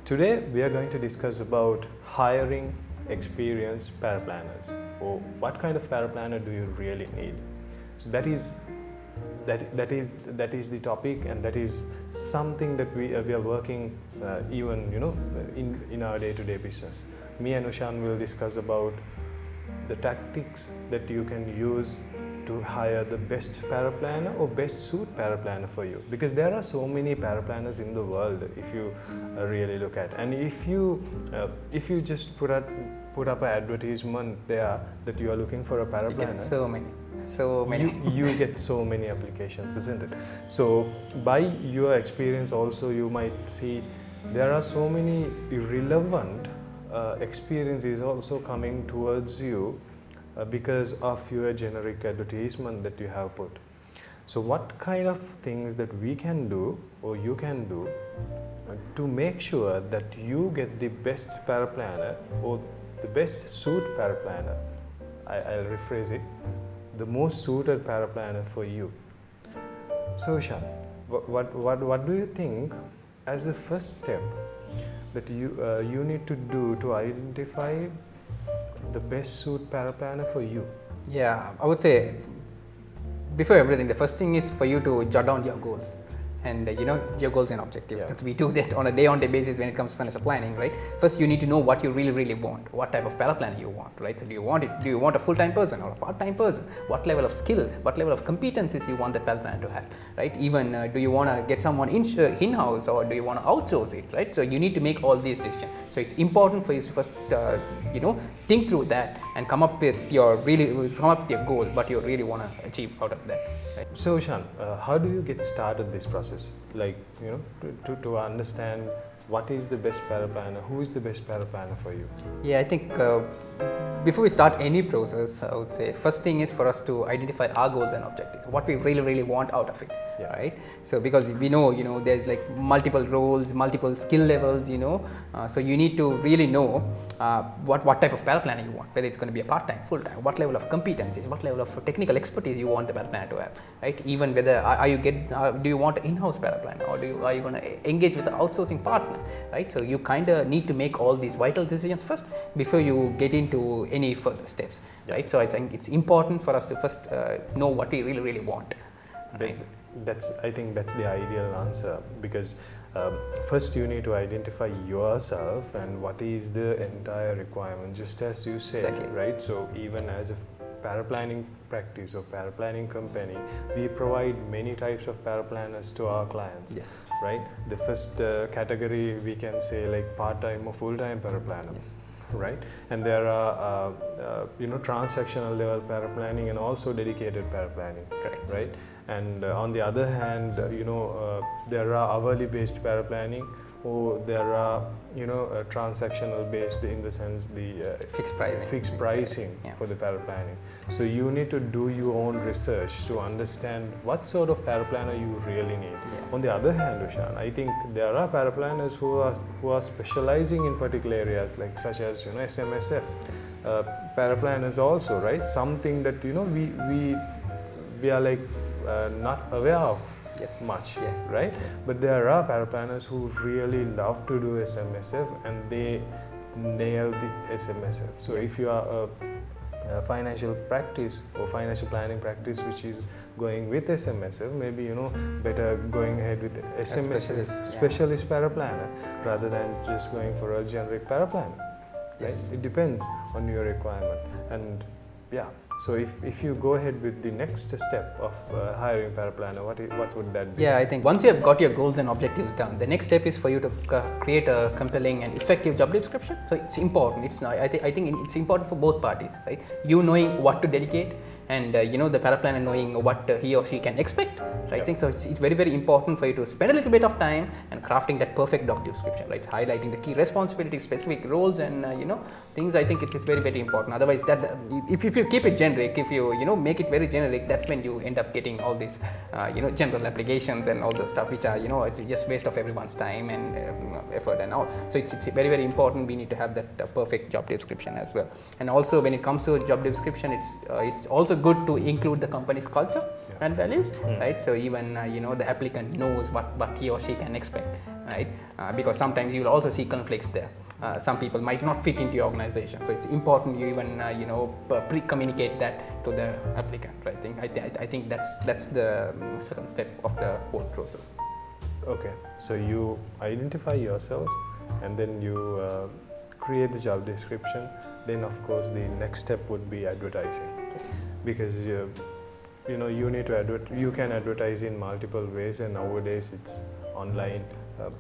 Today we are going to discuss about hiring experienced paraplanners, or what kind of paraplanner do you really need. So that is the topic, and that is something that we are working even in our day-to-day business. Me and Ushan will discuss about the tactics that you can use to hire the best paraplanner or best suit paraplanner for you, because there are so many paraplanners in the world if you really look at, and if you just put up an advertisement there that you are looking for a paraplanner, you get so many you get so many applications, isn't it? So by your experience also, you might see there are so many irrelevant experiences also coming towards you because of your generic advertisement that you have put. So what kind of things that we can do or you can do to make sure that you get the best paraplanner or the best suit paraplanner? I'll rephrase it, the most suited paraplanner for you. So Ushan, what do you think as the first step that you need to do to identify the best suit paraplanner for you? Yeah, I would say before everything, the first thing is for you to jot down your goals and your goals and objectives. Yeah. That we do that on a day-on-day basis when it comes to financial planning, right? First, you need to know what you really want, what type of paraplanner you want, right? So do you want a full-time person or a part-time person? What level of skill, what level of competencies you want that paraplanner to have, right? Even do you want to get someone in-house or do you want to outsource it, right? So you need to make all these decisions. So it's important for you to first think through that and come up with your goal, what you really want to achieve out of that. Right? So Ushan, how do you get started this process? Like, to understand what is the best paraplanner, who is the best paraplanner for you? Yeah, I think before we start any process, I would say first thing is for us to identify our goals and objectives, what we really want out of it. Yeah. Right? So because we know, there's like multiple roles, multiple skill levels, so you need to really know what type of paraplanner you want, whether it's going to be a part-time, full-time, what level of competencies, what level of technical expertise you want the paraplanner to have, right? Even whether do you want an in-house paraplanner, or are you going to engage with an outsourcing partner, right? So you kind of need to make all these vital decisions first before you get into any further steps, Yeah. right? So I think it's important for us to first know what we really want. Right? I think that's the ideal answer, because first you need to identify yourself and what is the entire requirement, just as you said. Exactly. Right? So even as a paraplanning practice or paraplanning company, we provide many types of paraplanners to our clients. Yes. Right? The first category we can say like part-time or full-time paraplanner. Yes. Right? And there are transactional level paraplanning and also dedicated paraplanning. Correct. Right? And on the other hand, there are hourly based paraplanning, or there are transactional based, in the sense the fixed pricing Yeah. for the paraplanning. So you need to do your own research to understand what sort of paraplanner you really need. Yeah. On the other hand, Ushan, I think there are paraplanners who are specializing in particular areas, like such as SMSF. Yes. Paraplanners also, right? Something that we are like not aware of Yes. much, Yes. right? But there are paraplanners who really love to do SMSF and they nail the SMSF. So Yeah. if you are a financial practice or financial planning practice which is going with SMSF, maybe better going ahead with SMSF specialist paraplanner rather than just going for a generic paraplanner. Right? Yes. It depends on your requirement. And yeah, so if you go ahead with the next step of hiring paraplanner, what would that be? Yeah, I think once you have got your goals and objectives done, the next step is for you to create a compelling and effective job description. So it's important. I think it's important for both parties, right? You knowing what to dedicate, and the paraplanner knowing what he or she can expect, right? Yep. I think so. It's very important for you to spend a little bit of time and crafting that perfect job description, right? Highlighting the key responsibilities, specific roles, and things. I think it's very important. Otherwise, if you keep it generic, if you make it very generic, that's when you end up getting all these general applications and all the stuff which are it's just waste of everyone's time and effort and all. So it's very important. We need to have that perfect job description as well. And also when it comes to job description, it's also good to include the company's culture. and values, right? So even the applicant knows what he or she can expect, right? Because sometimes you will also see conflicts there. Some people might not fit into your organization, so it's important you even pre-communicate that to the applicant, right? I think that's the second step of the whole process. Okay, so you identify yourself, and then you create the job description. Then of course the next step would be advertising. Yes. Because you need to you can advertise in multiple ways, and nowadays it's online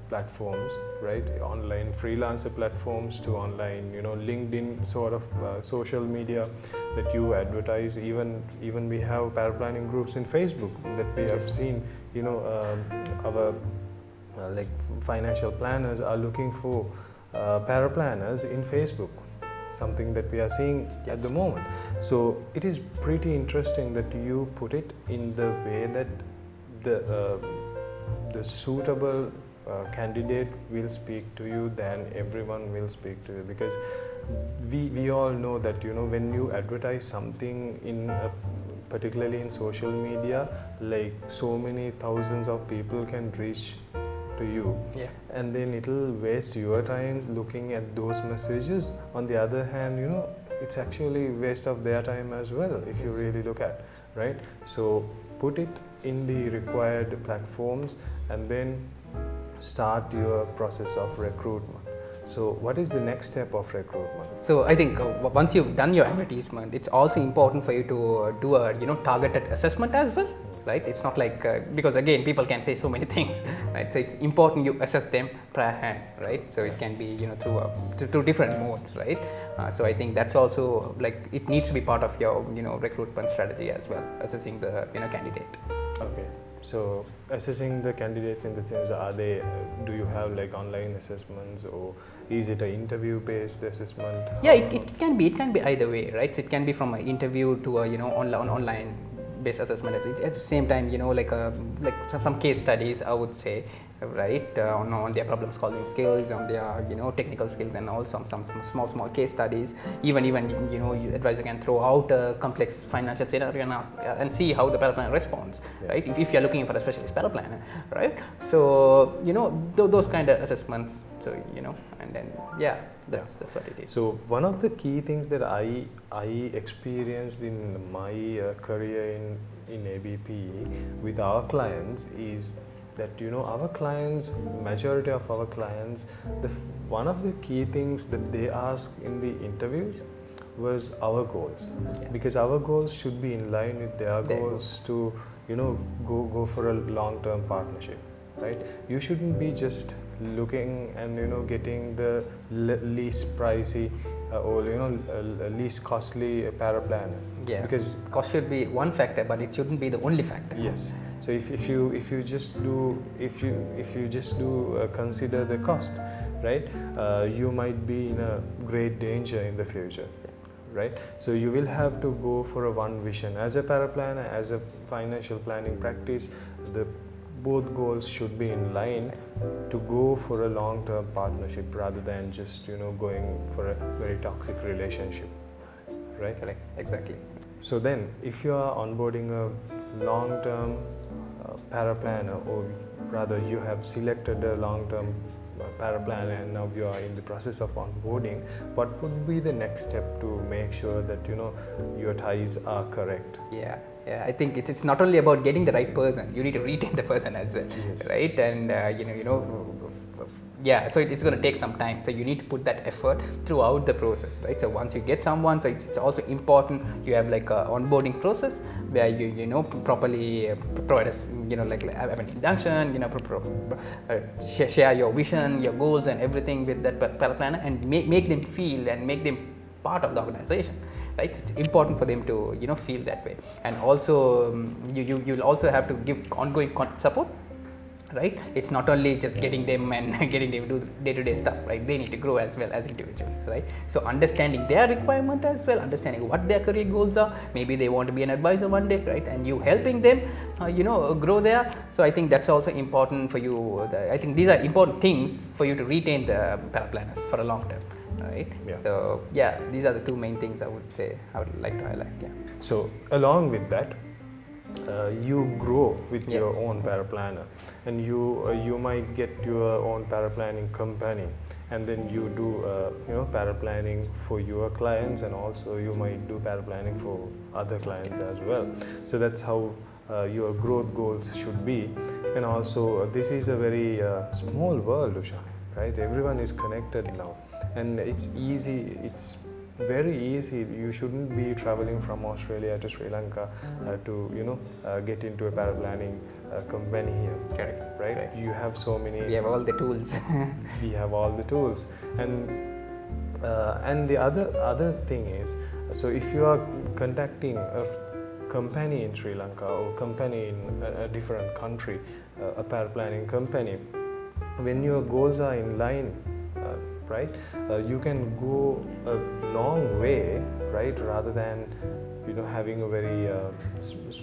platforms, right? Online freelancer platforms to online LinkedIn sort of social media that you advertise. Even we have paraplanning groups in Facebook that we have seen. Our like financial planners are looking for paraplanners in Facebook, something that we are seeing at the moment. So it is pretty interesting that you put it in the way that the suitable candidate will speak to you, then everyone will speak to you, because we all know that when you advertise something in particularly in social media, like so many thousands of people can reach to you, and then it'll waste your time looking at those messages. On the other hand, it's actually waste of their time as well if you really look at, right? So put it in the required platforms and then start your process of recruitment. So what is the next step of recruitment? So I think once you've done your advertisement, it's also important for you to do a targeted assessment as well, right? It's not like because again people can say so many things, right? So it's important you assess them prior hand, right? So it can be through different modes, right? So I think that's also like it needs to be part of your recruitment strategy as well, assessing the candidate. Okay. So assessing the candidates in the sense, do you have like online assessments, or is it an interview based assessment? Yeah, it can be either way, right? So it can be from an interview to a online based assessment. At the same time, like some case studies, I would say, right, on their problem solving skills, on their technical skills, and also some small case studies. Even your advisor can throw out a complex financial scenario and ask and see how the paraplanner responds, right? If you are looking for a specialist paraplanner, right? So those kind of assessments. So and then that's what it is. So one of the key things that I experienced in my career in ABP with our clients is that our clients, majority of our clients, one of the key things that they ask in the interviews was our goals, because our goals should be in line with their goals to go for a long-term partnership, right? You shouldn't be just looking and getting the least pricey or least costly paraplanner. Yeah, because cost should be one factor, but it shouldn't be the only factor. Yes. So if you just do consider the cost, right, you might be in a great danger in the future, right? So you will have to go for a one vision. As a paraplanner, as a financial planning practice, both goals should be in line to go for a long-term partnership rather than just going for a very toxic relationship, right? Correct. Exactly. So then, if you are onboarding a long-term paraplanner, or rather you have selected a long-term paraplanner and now you are in the process of onboarding, what would be the next step to make sure that your ties are correct? Yeah, I think it's not only about getting the right person, you need to retain the person as well, right? And so it's going to take some time, so you need to put that effort throughout the process, right? So once you get someone, so it's also important you have like a onboarding process where you properly provide us have an induction, share your vision, your goals and everything with that paraplanner, and make them feel and make them part of the organization, right? It's important for them to feel that way. And also you'll also have to give ongoing support, right? It's not only just getting them and getting them to do day-to-day stuff, right? They need to grow as well as individuals, right? So understanding their requirement as well, understanding what their career goals are. Maybe they want to be an advisor one day, right? And you helping them, grow there. So I think that's also important for you. I think these are important things for you to retain the paraplanners for a long term, right? So these are the two main things I would say I would like to highlight. So along with that, you grow with Yeah. your own paraplanner, and you might get your own paraplanning company, and then you do paraplanning for your clients, and also you might do paraplanning for other clients as well. So that's how your growth goals should be. And also this is a very small world, Usha, right? Everyone is connected now, and it's easy, it's very easy. You shouldn't be traveling from Australia to Sri Lanka to get into a paraplanning company here. Correct. Right? Right. You have so many. We have all the tools. We have all the tools, and the other thing is, so if you are contacting a company in Sri Lanka or company in a different country, a paraplanning company, when your goals are in line, right, you can go a long way, right, rather than having a very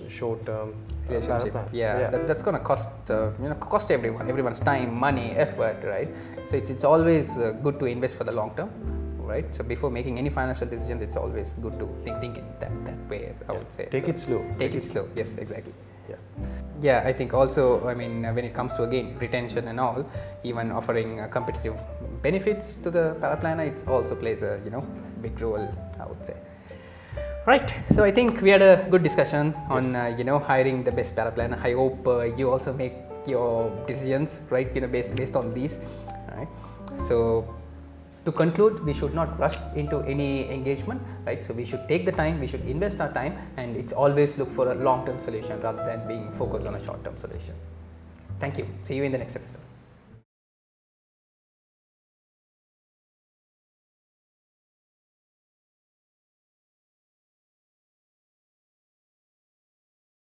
short-term Relationship. paraplan. Yeah, that's going to cost everyone's time, money, effort, right? So it's always good to invest for the long term, right? So before making any financial decisions, it's always good to think in that way, as I would say. Take it slow. Take it slow. Yes, exactly. Yeah. Yeah, I think also, I mean, when it comes to again retention and all, even offering competitive benefits to the paraplanner, it also plays a big role, I would say. Right, so I think we had a good discussion on hiring the best paraplanner. I hope you also make your decisions right, based on these. Right, so to conclude, we should not rush into any engagement, right? So we should take the time, we should invest our time, and it's always look for a long-term solution rather than being focused on a short-term solution. Thank you. See you in the next episode.